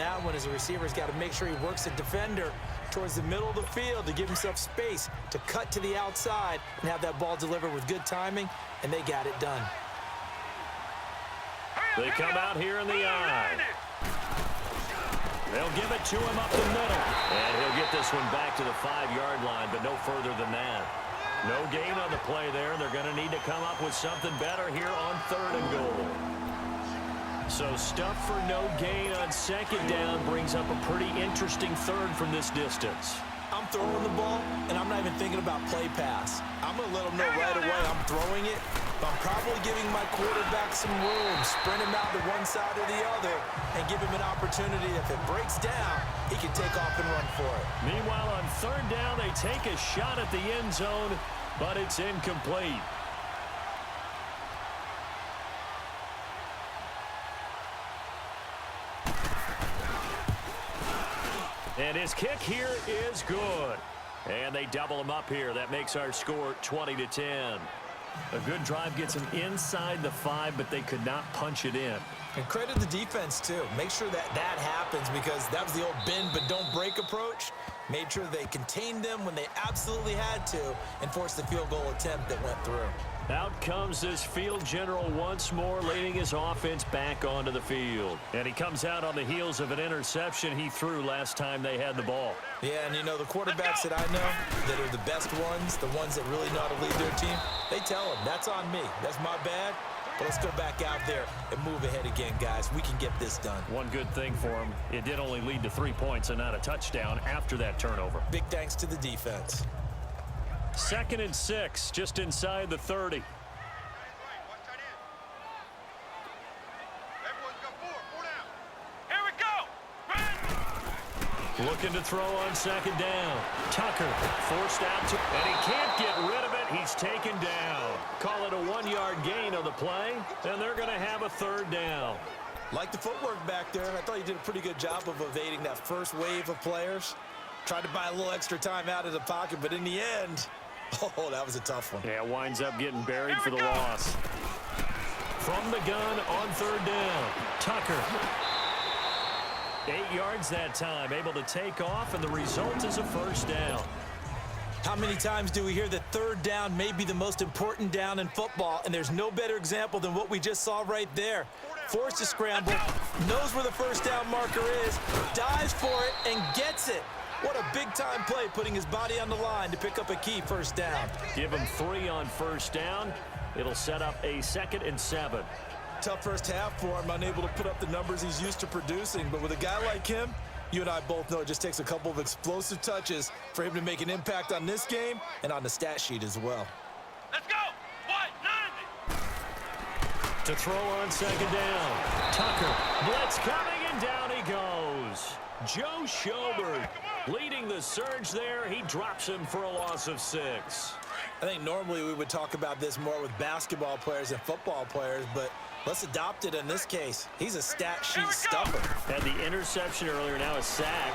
that one is the receiver's got to make sure he works the defender towards the middle of the field to give himself space to cut to the outside and have that ball delivered with good timing, and they got it done. They come out here in the eye. They'll give it to him up the middle. And he'll get this one back to the 5-yard line, but no further than that. No gain on the play there. They're going to need to come up with something better here on 3rd and goal. So stuff for no gain on 2nd down brings up a pretty interesting 3rd from this distance. I'm throwing the ball, and I'm not even thinking about play pass. I'm going to let them know right away I'm throwing it, but I'm probably giving my quarterback some room, sprint him out to one side or the other, and give him an opportunity. If it breaks down, he can take off and run for it. Meanwhile, on 3rd down, they take a shot at the end zone, but it's incomplete. And his kick here is good. And they double him up here. That makes our score 20-10. A good drive gets them inside the 5, but they could not punch it in. And credit the defense, too. Make sure that happens, because that was the old bend but don't break approach. Made sure they contained them when they absolutely had to and forced the field goal attempt that went through. Out comes this field general once more, leading his offense back onto the field. And he comes out on the heels of an interception he threw last time they had the ball. Yeah, and you know, the quarterbacks that I know that are the best ones, the ones that really know how to lead their team, they tell them, that's on me. That's my bad. But let's go back out there and move ahead again, guys. We can get this done. One good thing for him, it did only lead to 3 points and not a touchdown after that turnover. Big thanks to the defense. 2nd and 6, just inside the 30. Looking to throw on 2nd down. Tucker forced out to, and he can't get rid of it. He's taken down. Call it a 1-yard gain on the play, and they're going to have a 3rd down. Like the footwork back there, I thought he did a pretty good job of evading that first wave of players. Tried to buy a little extra time out of the pocket, but in the end, oh, that was a tough one. Yeah, winds up getting buried for the loss. From the gun on 3rd down, Tucker. 8 yards that time, able to take off, and the result is a 1st down. How many times do we hear that 3rd down may be the most important down in football, and there's no better example than what we just saw right there. Forced to scramble, knows where the 1st down marker is, dives for it, and gets it. What a big-time play, putting his body on the line to pick up a key 1st down. Give him 3 on 1st down. It'll set up a 2nd and 7. Tough first half for him, unable to put up the numbers he's used to producing. But with a guy like him, you and I both know it just takes a couple of explosive touches for him to make an impact on this game and on the stat sheet as well. Let's go! What? 90! To throw on 2nd down. Tucker, blitz coming, and down he goes. Joe Schobert leading the surge there. He drops him for a loss of 6. I think normally we would talk about this more with basketball players than football players, but let's adopt it in this case. He's a stat sheet stuffer. Had the interception earlier, now a sack.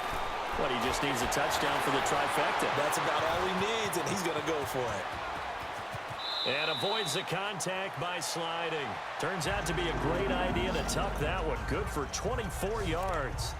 But he just needs a touchdown for the trifecta. That's about all he needs, and he's going to go for it. And avoids the contact by sliding. Turns out to be a great idea to tuck that one. Good for 24 yards.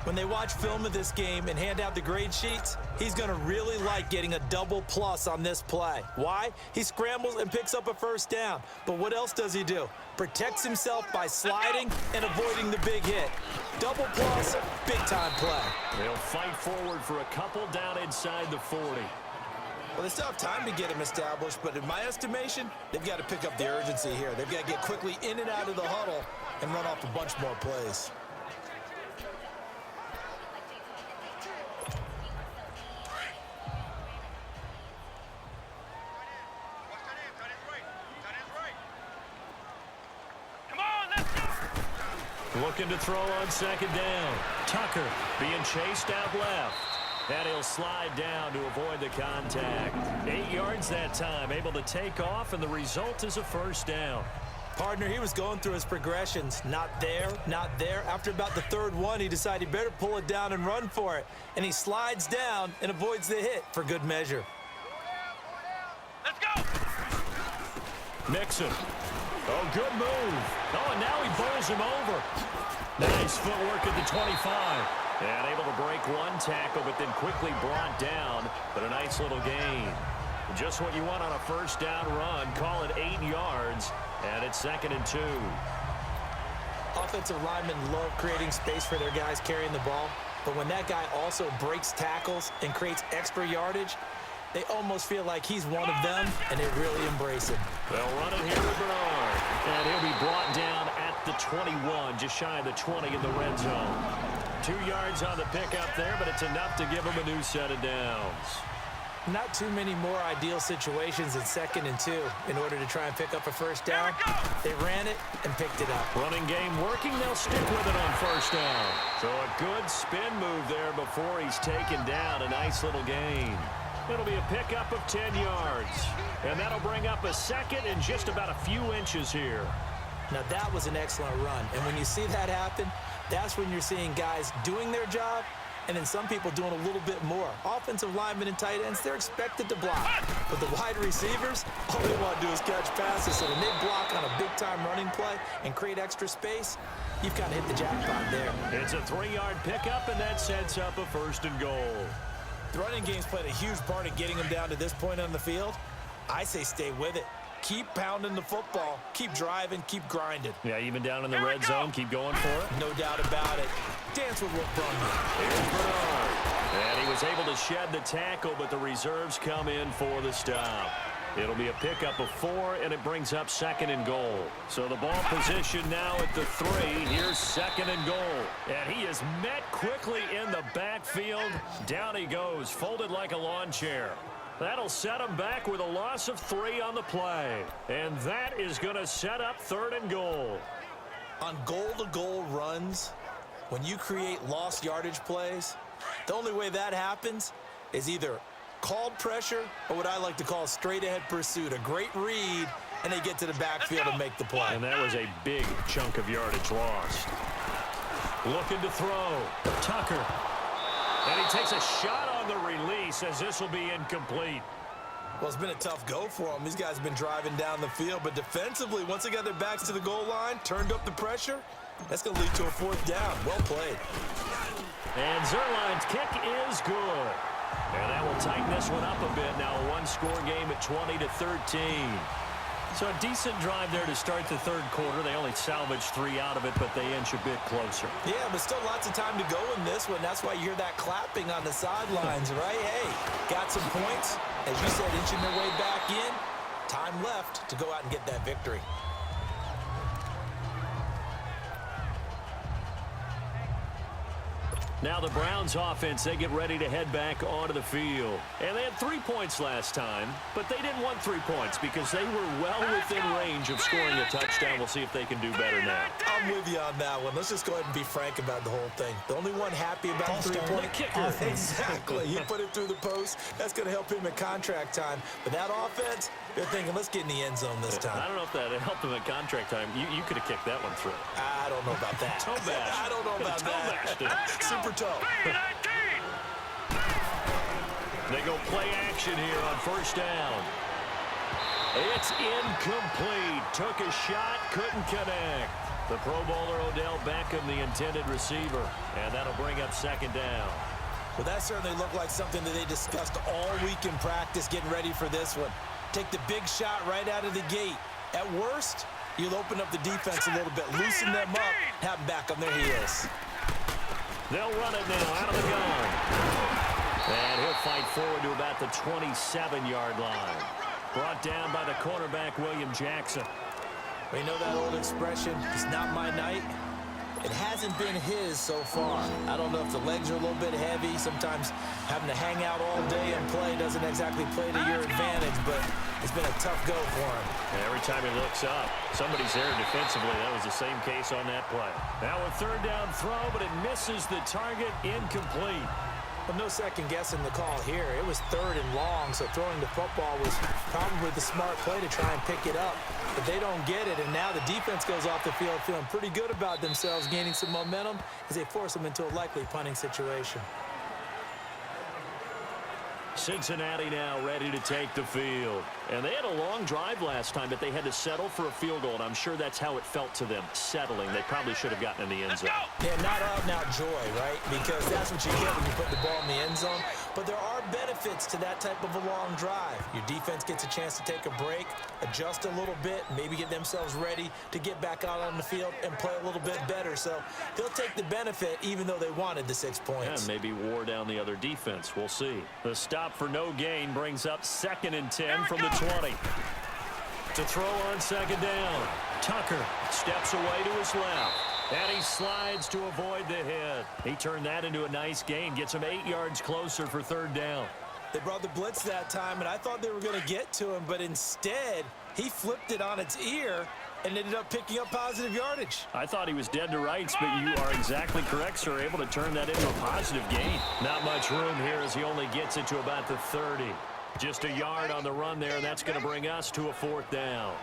When they watch film of this game and hand out the grade sheets, he's going to really like getting a double plus on this play. Why? He scrambles and picks up a 1st down. But what else does he do? Protects himself by sliding and avoiding the big hit. Double plus, big-time play. They'll fight forward for a couple down inside the 40. Well, they still have time to get him established, but in my estimation, they've got to pick up the urgency here. They've got to get quickly in and out of the huddle and run off a bunch more plays. Looking to throw on 2nd down. Tucker being chased out left. And he'll slide down to avoid the contact. 8 yards that time, able to take off, and the result is a 1st down. Partner, he was going through his progressions. Not there, not there. After about the 3rd one, he decided he better pull it down and run for it. And he slides down and avoids the hit for good measure. Let's go! Mixon. Oh, good move. Oh, and now he bowls him over. Nice footwork at the 25. And able to break one tackle, but then quickly brought down. But a nice little gain. Just what you want on a first down run. Call it 8 yards. And it's 2nd and 2. Offensive linemen love creating space for their guys carrying the ball. But when that guy also breaks tackles and creates extra yardage, they almost feel like he's one of them, and they really embrace him. They'll run it here with Bernard. And he'll be brought down at the 21, just shy of the 20 in the red zone. 2 yards on the pickup there, but it's enough to give him a new set of downs. Not too many more ideal situations in 2nd and 2 in order to try and pick up a first down. They ran it and picked it up. Running game working. They'll stick with it on first down. So a good spin move there before he's taken down. A nice little gain. It'll be a pickup of 10 yards. And that'll bring up a 2nd and just about a few inches here. Now that was an excellent run. And when you see that happen, that's when you're seeing guys doing their job and then some people doing a little bit more. Offensive linemen and tight ends, they're expected to block. But the wide receivers, all they want to do is catch passes. So when they block on a big-time running play and create extra space, you've kind of hit the jackpot there. It's a 3-yard pickup, and that sets up a 1st and goal. The running game's played a huge part in getting them down to this point on the field. I say stay with it. Keep pounding the football. Keep driving. Keep grinding. Yeah, even down in the red zone, keep going for it. No doubt about it. Dance with what brung you. Here's Bernard. And he was able to shed the tackle, but the reserves come in for the stop. It'll be a pickup of 4, and it brings up 2nd and goal. So the ball position now at the 3. Here's 2nd and goal. And he is met quickly in the backfield. Down he goes, folded like a lawn chair. That'll set him back with a loss of 3 on the play. And that is going to set up 3rd and goal. On goal-to-goal runs, when you create lost yardage plays, the only way that happens is either called pressure or what I like to call straight-ahead pursuit. A great read, and they get to the backfield and make the play. And that was a big chunk of yardage lost. Looking to throw. Tucker. And he takes a shot on the release as this will be incomplete. Well, it's been a tough go for them. These guys have been driving down the field, but defensively, once they got their backs to the goal line, turned up the pressure, that's going to lead to a 4th down. Well played. And Zerline's kick is good. And that will tighten this one up a bit. Now a 1-score game at 20-13. So a decent drive there to start the 3rd quarter. They only salvaged 3 out of it, but they inch a bit closer. Yeah, but still lots of time to go in this one. That's why you hear that clapping on the sidelines, right? Hey, got some points. As you said, inching their way back in. Time left to go out and get that victory. Now the Browns offense, they get ready to head back onto the field. And they had 3 points last time, but they didn't want 3 points because they were well within range of scoring a touchdown. We'll see if they can do better now. I'm with you on that one. Let's just go ahead and be frank about the whole thing. The only one happy about the 3-point kicker. Exactly. He put it through the post. That's going to help him at contract time. But that offense, they're thinking, let's get in the end zone this time. I don't know if that helped him at contract time. You could have kicked that one through. I don't know about that. Toe bash. I don't know about that. Super toe. They go play action here on 1st down. It's incomplete. Took a shot, couldn't connect. The Pro Bowler Odell Beckham, the intended receiver. And that'll bring up 2nd down. Well, that certainly looked like something that they discussed all week in practice getting ready for this one. Take the big shot right out of the gate. At worst, you'll open up the defense a little bit, loosen them up, have them back on their heels. They'll run it now out of the gun. And he'll fight forward to about the 27-yard line. Brought down by the cornerback, William Jackson. We know that old expression, it's not my night. It hasn't been his so far. I don't know if the legs are a little bit heavy. Sometimes having to hang out all day and play doesn't exactly play to your advantage, but it's been a tough go for him. And every time he looks up, somebody's there defensively. That was the same case on that play. Now a 3rd down throw, but it misses the target, incomplete. But no second guessing the call here. It was 3rd and long, so throwing the football was probably the smart play to try and pick it up. But they don't get it, and now the defense goes off the field feeling pretty good about themselves, gaining some momentum as they force them into a likely punting situation. Cincinnati now ready to take the field. And they had a long drive last time, but they had to settle for a field goal, and I'm sure that's how it felt to them, settling. They probably should have gotten in the end zone. Yeah, not out-and-out joy, right? Because that's what you get when you put the ball in the end zone. But there are benefits to that type of a long drive. Your defense gets a chance to take a break, adjust a little bit, maybe get themselves ready to get back out on the field and play a little bit better. So they'll take the benefit even though they wanted the 6 points. And maybe wore down the other defense. We'll see. The stop for no gain brings up 2nd and 10 from the 20. To throw on 2nd down. Tucker steps away to his left. And he slides to avoid the hit. He turned that into a nice gain. Gets him 8 yards closer for 3rd down. They brought the blitz that time, and I thought they were going to get to him, but instead he flipped it on its ear and ended up picking up positive yardage. I thought he was dead to rights, but you are exactly correct, sir. Able to turn that into a positive gain. Not much room here as he only gets it to about the 30. Just a yard on the run there, and that's going to bring us to a 4th down.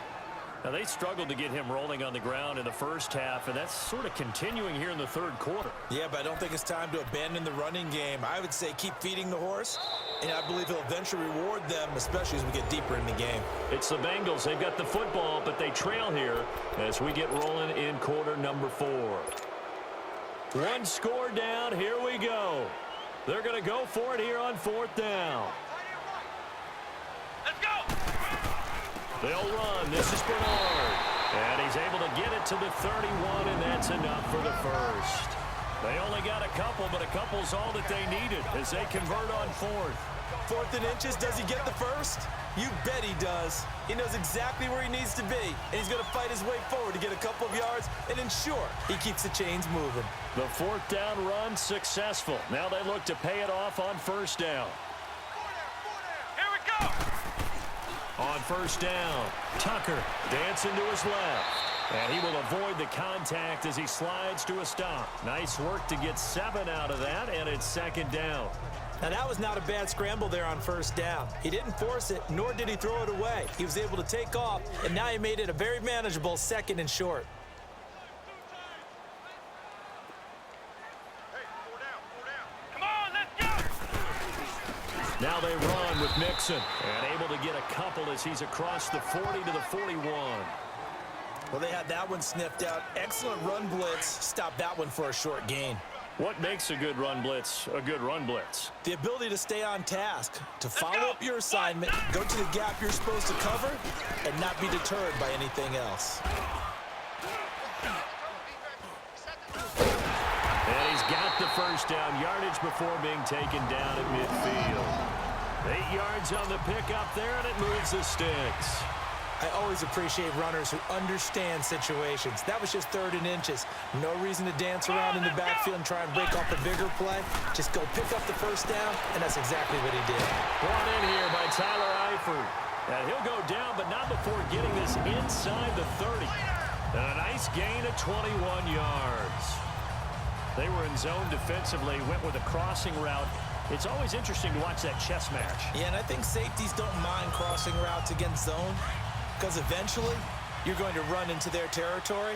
Now, they struggled to get him rolling on the ground in the first half, and that's sort of continuing here in the 3rd quarter. Yeah, but I don't think it's time to abandon the running game. I would say keep feeding the horse, and I believe he'll eventually reward them, especially as we get deeper in the game. It's the Bengals. They've got the football, but they trail here as we get rolling in quarter number 4. 1 score down. Here we go. They're going to go for it here on 4th down. Let's go! They'll run. This is Bernard. And he's able to get it to the 31, and that's enough for the first. They only got a couple, but a couple's all that they needed as they convert on 4th. 4th and inches, does he get the first? You bet he does. He knows exactly where he needs to be, and he's going to fight his way forward to get a couple of yards and ensure he keeps the chains moving. The 4th down run successful. Now they look to pay it off on 1st down. Here we go! On 1st down, Tucker dancing to his left. And he will avoid the contact as he slides to a stop. Nice work to get 7 out of that, and it's 2nd down. Now, that was not a bad scramble there on 1st down. He didn't force it, nor did he throw it away. He was able to take off, and now he made it a very manageable 2nd and short. Come on, let's go! Now they run with Mixon, and able to get a couple as he's across the 40 to the 41. Well, they had that one sniffed out. Excellent run blitz. Stopped that one for a short gain. What makes a good run blitz a good run blitz? The ability to stay on task, to follow up your assignment, go to the gap you're supposed to cover, and not be deterred by anything else. And he's got the 1st down yardage before being taken down at midfield. 8 yards on the pickup there, and it moves the sticks. I always appreciate runners who understand situations. That was just 3rd and inches. No reason to dance around in the backfield and try and break off a bigger play. Just go pick up the 1st down, and that's exactly what he did. Brought in here by Tyler Eifert. And he'll go down, but not before getting this inside the 30. And a nice gain of 21 yards. They were in zone defensively, went with a crossing route. It's always interesting to watch that chess match. Yeah, and I think safeties don't mind crossing routes against zone, because eventually you're going to run into their territory,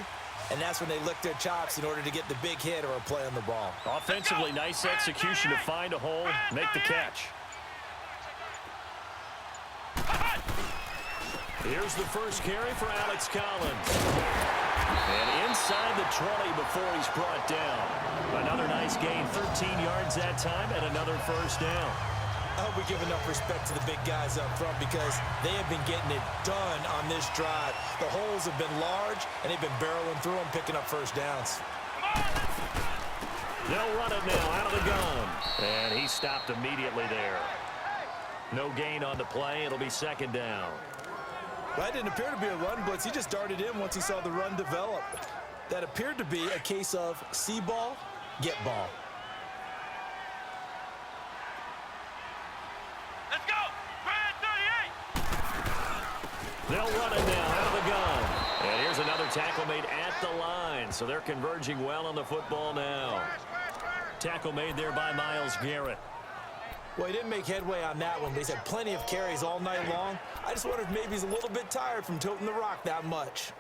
and that's when they lick their chops in order to get the big hit or a play on the ball. Offensively, nice execution to find a hole, make the catch. Here's the first carry for Alex Collins. And inside the 20 before he's brought down. Another nice gain, 13 yards that time, and another 1st down. I hope we give enough respect to the big guys up front because they have been getting it done on this drive. The holes have been large, and they've been barreling through them, picking up 1st downs. They'll run it now out of the gun. And he stopped immediately there. No gain on the play. It'll be 2nd down. Well, that didn't appear to be a run blitz. He just darted in once he saw the run develop. That appeared to be a case of see ball, get ball. Let's go! Brad 38! They'll run it now out of the gun. And here's another tackle made at the line. So they're converging well on the football now. Tackle made there by Myles Garrett. Well, he didn't make headway on that one, but he's had plenty of carries all night long. I just wonder if maybe he's a little bit tired from toting the rock that much.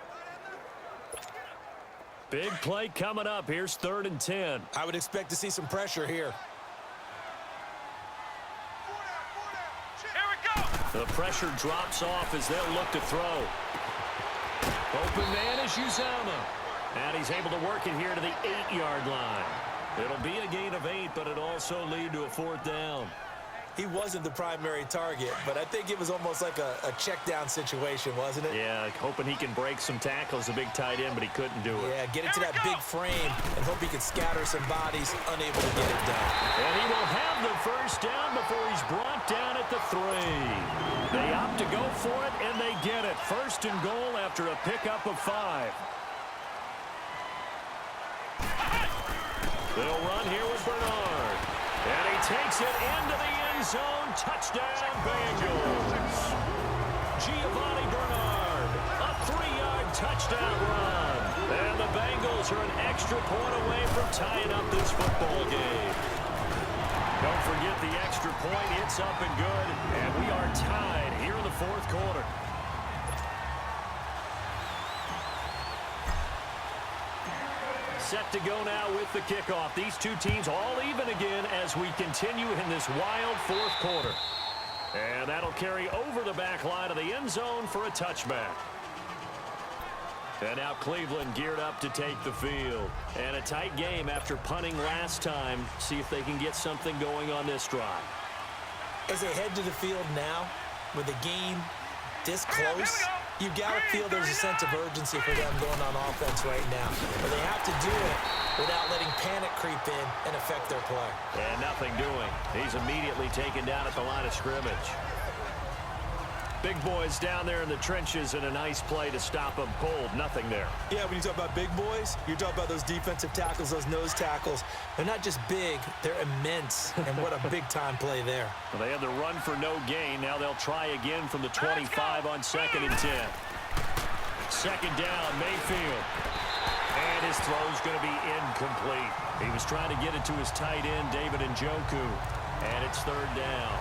Big play coming up. Here's 3rd and 10. I would expect to see some pressure here. Here we go! The pressure drops off as they'll look to throw. Open man is Uzama. And he's able to work it here to the 8-yard line. It'll be a gain of 8, but it'll also lead to a 4th down. He wasn't the primary target, but I think it was almost like a check down situation, wasn't it? Yeah, hoping he can break some tackles, a big tight end, but he couldn't do it. Yeah, get into that big frame and hope he can scatter some bodies, unable to get it done. And he will have the first down before he's brought down at the 3. They opt to go for it, and they get it. 1st and goal after a pickup of 5. They'll run here with Bernard. And he takes it into the end zone. Touchdown, Bengals. Giovanni Bernard, a 3-yard touchdown run. And the Bengals are an extra point away from tying up this football game. Don't forget the extra point. It's up and good. And we are tied here in the 4th quarter. Set to go now with the kickoff. These two teams all even again as we continue in this wild 4th quarter. And that'll carry over the back line of the end zone for a touchback. And now Cleveland geared up to take the field. And a tight game after punting last time. See if they can get something going on this drive. As they head to the field now, with the game this close, you got to feel there's a sense of urgency for them going on offense right now. But they have to do it without letting panic creep in and affect their play. And nothing doing. He's immediately taken down at the line of scrimmage. Big boys down there in the trenches, and a nice play to stop them cold. Nothing there. Yeah, when you talk about big boys, you're talking about those defensive tackles, those nose tackles. They're not just big, they're immense. And what a big-time play there. Well, they had the run for no gain. Now they'll try again from the 25 on 2nd and 10. 2nd down, Mayfield. And his throw's going to be incomplete. He was trying to get it to his tight end, David Njoku. And it's 3rd down.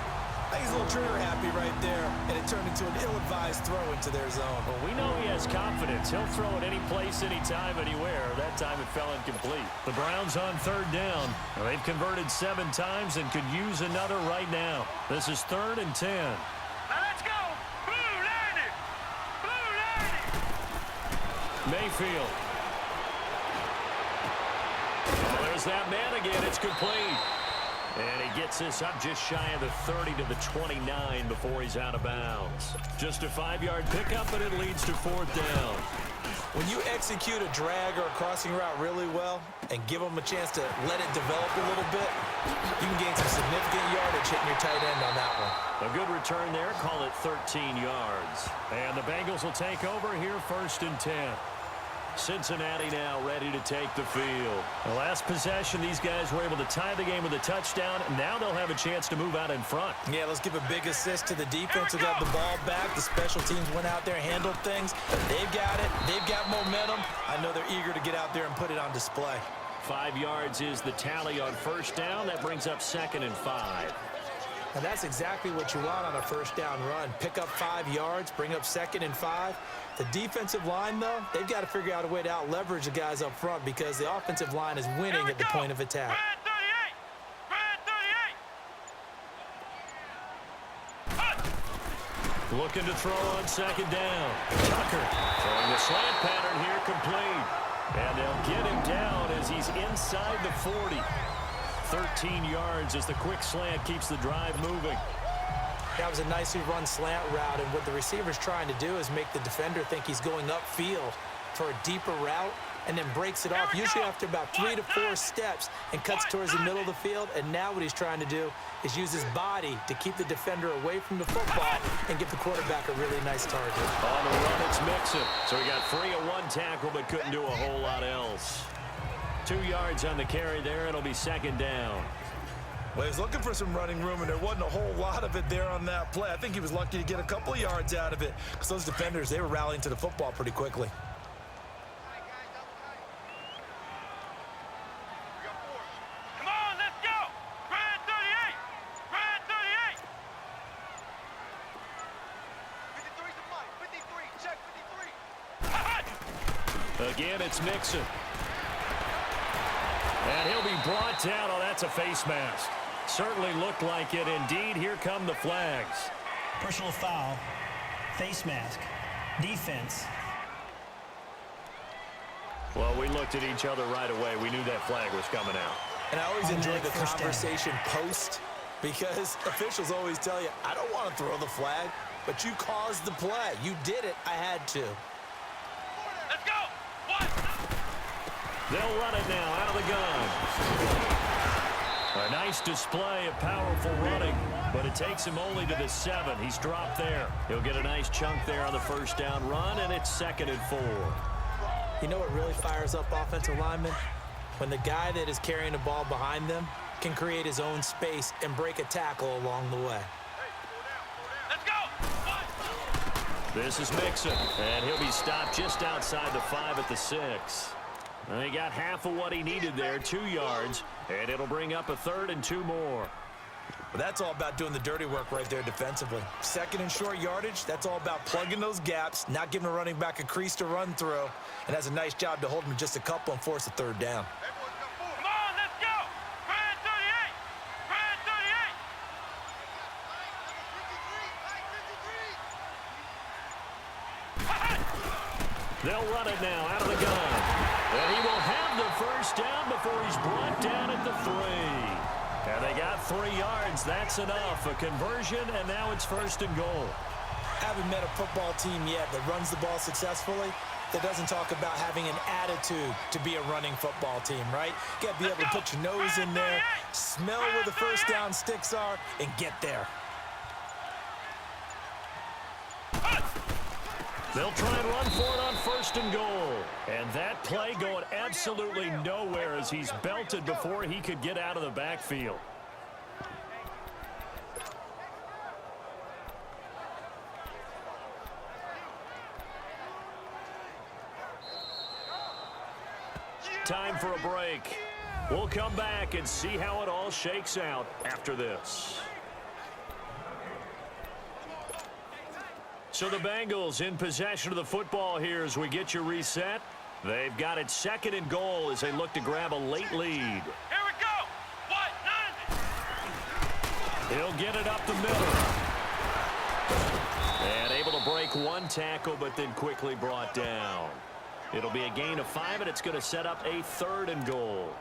He's a little trigger happy right there, and it turned into an ill-advised throw into their zone. Well, we know he has confidence. He'll throw it any place, anytime, anywhere. That time it fell incomplete. The Browns on 3rd down. Well, they've converted 7 times and could use another right now. This is 3rd and 10. Now let's go. Blue landed. Blue landed. Mayfield. Oh, there's that man again. It's complete. And he gets this up just shy of the 30 to the 29 before he's out of bounds. Just a 5-yard pickup, and it leads to 4th down. When you execute a drag or a crossing route really well and give them a chance to let it develop a little bit, you can gain some significant yardage hitting your tight end on that one. A good return there. Call it 13 yards. And the Bengals will take over here 1st and 10. Cincinnati now ready to take the field. The last possession, these guys were able to tie the game with a touchdown. Now they'll have a chance to move out in front. Yeah, let's give a big assist to the defense who got the ball back. The special teams went out there, handled things. They've got it. They've got momentum. I know they're eager to get out there and put it on display. 5 yards is the tally on 1st down. That brings up 2nd and 5. And that's exactly what you want on a 1st down run. Pick up 5 yards, bring up 2nd and 5. The defensive line, though, they've got to figure out a way to out-leverage the guys up front because the offensive line is winning at the point of attack. Red 38. Looking to throw on 2nd down. Tucker throwing the slant pattern here complete. And they'll get him down as he's inside the 40. 13 yards as the quick slant keeps the drive moving. That was a nicely run slant route, and what the receiver's trying to do is make the defender think he's going upfield for a deeper route and then breaks it off, usually after about 3 to 4 steps, and cuts towards the middle of the field. And now what he's trying to do is use his body to keep the defender away from the football and give the quarterback a really nice target. On the run, it's Mixon. So he got 3 of 1 tackle, but couldn't do a whole lot else. 2 yards on the carry there. It'll be 2nd down. Well, he's looking for some running room, and there wasn't a whole lot of it there on that play. I think he was lucky to get a couple of yards out of it because those defenders, they were rallying to the football pretty quickly. Come on, let's go. Red 38. Red 38. 53's the mic. 53. Check 53. Again, it's Mixon. And he'll be brought down. Oh, that's a face mask. Certainly looked like it. Indeed, here come the flags. Personal foul, face mask, defense. Well, we looked at each other right away. We knew that flag was coming out. And I always enjoy the First down. conversation post, because officials always tell you, I don't want to throw the flag, but you caused the play. You did it. I had to. Let's go. One. They'll run it now out of the gun. A nice display of powerful running, but it takes him only to the 7. He's dropped there. He'll get a nice chunk there on the first down run, and it's 2nd and 4. You know what really fires up offensive linemen? When the guy that is carrying the ball behind them can create his own space and break a tackle along the way. Let's go. One. This is Mixon, and he'll be stopped just outside the 5 at the 6. And he got half of what he needed there, 2 yards, and it'll bring up a 3rd and 2 more. But that's all about doing the dirty work right there defensively. 2nd and short yardage, that's all about plugging those gaps, not giving a running back a crease to run through, and has a nice job to hold him just a couple and force a 3rd down. Come on, let's go. Grand 38. Grand 38. They'll run it now out of the gun. And he will have the first down before he's brought down at the 3. And they got 3 yards. That's enough. A conversion, and now it's 1st and goal. Haven't met a football team yet that runs the ball successfully that doesn't talk about having an attitude to be a running football team, right? You got to be able to put your nose in there, smell where the first down sticks are, and get there. They'll try and run for it on 1st and goal. And that play going absolutely nowhere as he's belted before he could get out of the backfield. Time for a break. We'll come back and see how it all shakes out after this. So the Bengals in possession of the football here as we get you reset. They've got it 2nd and goal as they look to grab a late lead. Here we go. What? None. He'll get it up the middle. And able to break 1 tackle, but then quickly brought down. It'll be a gain of 5, and it's going to set up a 3rd and goal.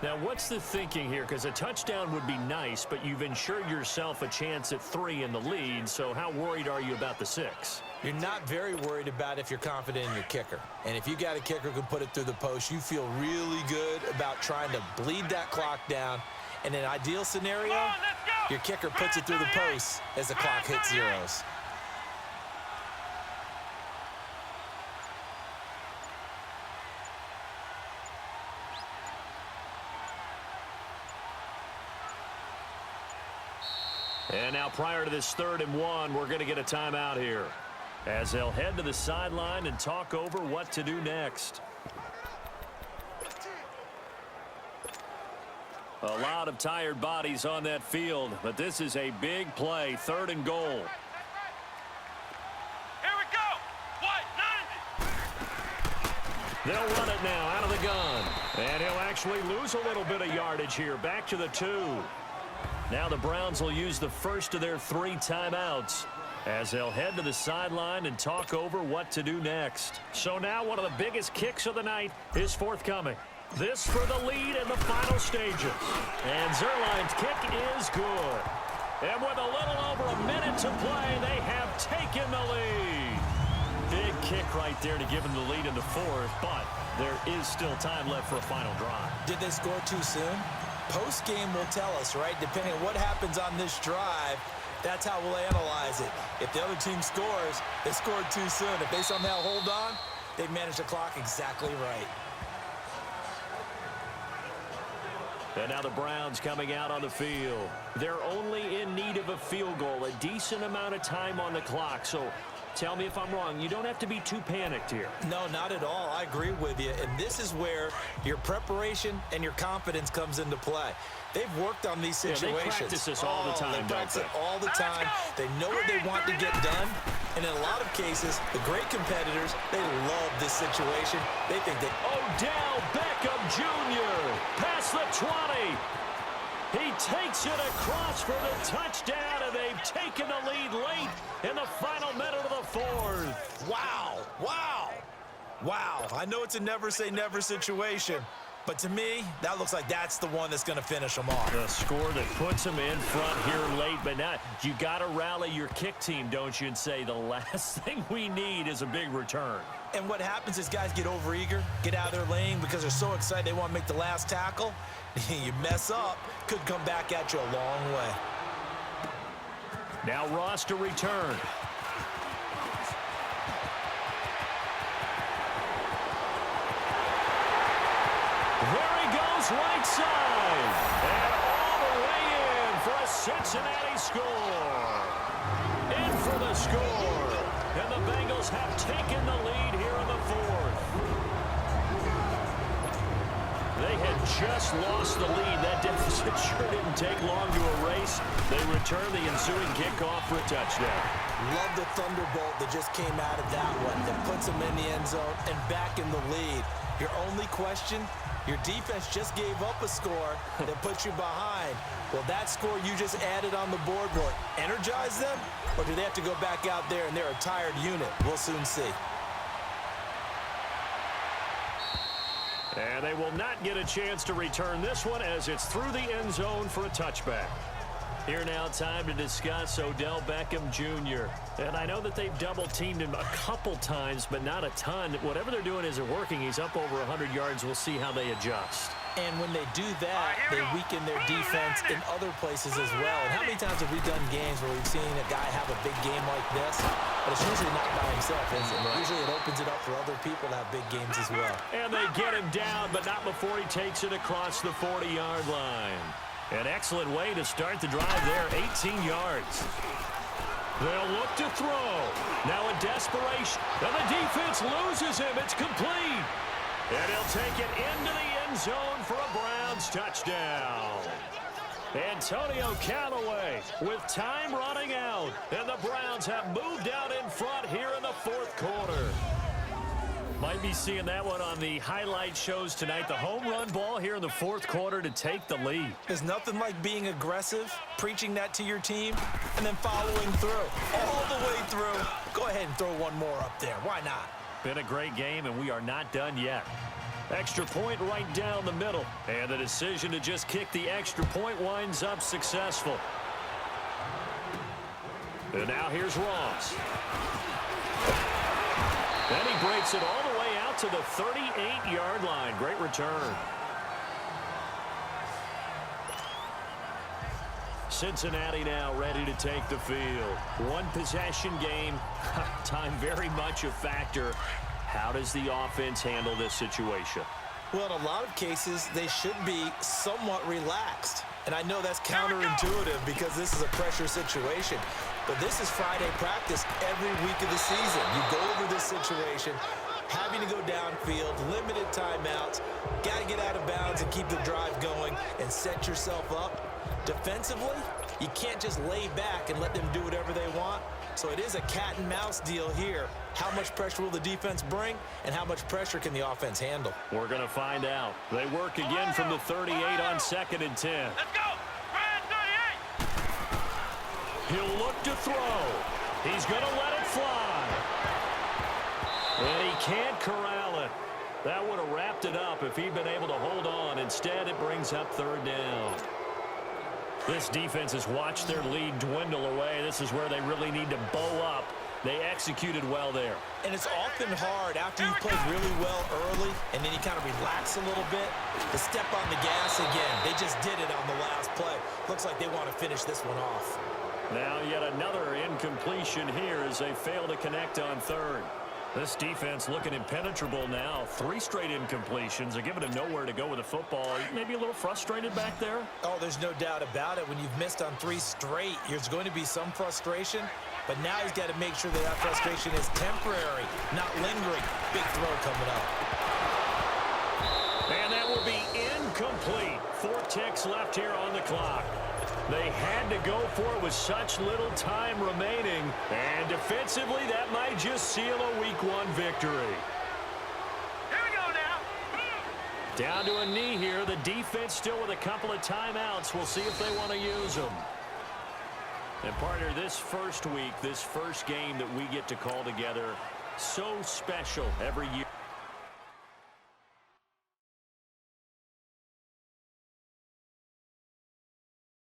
Now, what's the thinking here? Because a touchdown would be nice, but you've ensured yourself a chance at 3 in the lead, so how worried are you about the 6? You're not very worried about if you're confident in your kicker. And if you got a kicker who can put it through the post, you feel really good about trying to bleed that clock down. In an ideal scenario, your kicker puts it through the post as the clock hits zeros. And now prior to this 3rd and 1, we're going to get a timeout here as they'll head to the sideline and talk over what to do next. A lot of tired bodies on that field, but this is a big play, 3rd and goal. Here we go. What? None. They'll run it now out of the gun. And he'll actually lose a little bit of yardage here, back to the 2. Now the Browns will use the first of their 3 timeouts as they'll head to the sideline and talk over what to do next. So now one of the biggest kicks of the night is forthcoming. This for the lead in the final stages. And Zerline's kick is good. And with a little over a minute to play, they have taken the lead. Big kick right there to give them the lead in the 4th, but there is still time left for a final drive. Did they score too soon? Post-game will tell us, right? Depending on what happens on this drive, that's how we'll analyze it. If the other team scores, they scored too soon. If they somehow hold on, they managed the clock exactly right. And now the Browns coming out on the field. They're only in need of a field goal, a decent amount of time on the clock. So tell me if I'm wrong. You don't have to be too panicked here. No, not at all. I agree with you. And this is where your preparation and your confidence comes into play. They've worked on these situations. They practice this all the time, They practice it all the Let's time. go. They know what they want to get done. And in a lot of cases, the great competitors, they love this situation. They think that, Odell Beckham Jr. past the 20. He takes it across for the touchdown, and they've taken the lead late in the final minute of the fourth. Wow, wow, wow. I know it's a never-say-never situation, but to me, that looks like that's the one that's going to finish them off. The score that puts them in front here late, but now you got to rally your kick team, don't you, and say the last thing we need is a big return. And what happens is guys get overeager, get out of their lane because they're so excited they want to make the last tackle. You mess up, could come back at you a long way. Now Ross to return. There he goes, right side. And all the way in for a Cincinnati score. In for the score. And the Bengals have taken the lead here in the fourth. They had just lost the lead. That deficit sure didn't take long to erase. They return the ensuing kickoff for a touchdown. Love the thunderbolt that just came out of that one that puts them in the end zone and back in the lead. Your only question, your defense just gave up a score that puts you behind. Will that score you just added on the board will energize them, or do they have to go back out there and they're a tired unit? We'll soon see. And they will not get a chance to return this one as it's through the end zone for a touchback. Here now, time to discuss Odell Beckham Jr. And I know that they've double-teamed him a couple times, but not a ton. Whatever they're doing isn't working. He's up over 100 yards. We'll see how they adjust. And when they do that, they weaken their defense in other places as well. And how many times have we done games where we've seen a guy have a big game like this? But it's usually not by himself, is it? Usually it opens it up for other people to have big games as well. And they get him down, but not before he takes it across the 40-yard line. An excellent way to start the drive there, 18 yards. They'll look to throw. Now in desperation. And the defense loses him. It's complete. And he'll take it into the end zone for a Browns touchdown. Antonio Callaway with time running out. And the Browns have moved out in front here in the fourth quarter. Might be seeing that one on the highlight shows tonight. The home run ball here in the fourth quarter to take the lead. There's nothing like being aggressive, preaching that to your team, and then following through. All the way through. Go ahead and throw one more up there. Why not? Been a great game, and we are not done yet. Extra point right down the middle. And the decision to just kick the extra point winds up successful. And now here's Ross. And he breaks it all the way out to the 38-yard line. Great return. Cincinnati now ready to take the field. One possession game. Time very much a factor. How does the offense handle this situation? Well, in a lot of cases, they should be somewhat relaxed. And I know that's counterintuitive because this is a pressure situation. But this is Friday practice every week of the season. You go over this situation, having to go downfield, limited timeouts, got to get out of bounds and keep the drive going and set yourself up. Defensively, you can't just lay back and let them do whatever they want. So it is a cat and mouse deal here. How much pressure will the defense bring, and how much pressure can the offense handle? We're going to find out. They work again from the 38 on 2nd and 10. Let's go. Brad 38. He'll look to throw. He's going to let it fly. And he can't corral it. That would have wrapped it up if he'd been able to hold on. Instead, it brings up 3rd down. This defense has watched their lead dwindle away. This is where they really need to bow up. They executed well there. And it's often hard after you've played really well early and then you kind of relax a little bit to step on the gas again. They just did it on the last play. Looks like they want to finish this one off. Now yet another incompletion here as they fail to connect on 3rd. This defense looking impenetrable now. 3 straight incompletions. They're giving him nowhere to go with the football. Maybe a little frustrated back there? Oh, there's no doubt about it. When you've missed on 3 straight, there's going to be some frustration. But now he's got to make sure that frustration is temporary, not lingering. Big throw coming up. And that will be incomplete. 4 ticks left here on the clock. They had to go for it with such little time remaining. And defensively, that might just seal a Week 1 victory. Here we go now. Down to a knee here. The defense still with a couple of timeouts. We'll see if they want to use them. And, partner, this first week, this first game that we get to call together, so special every year.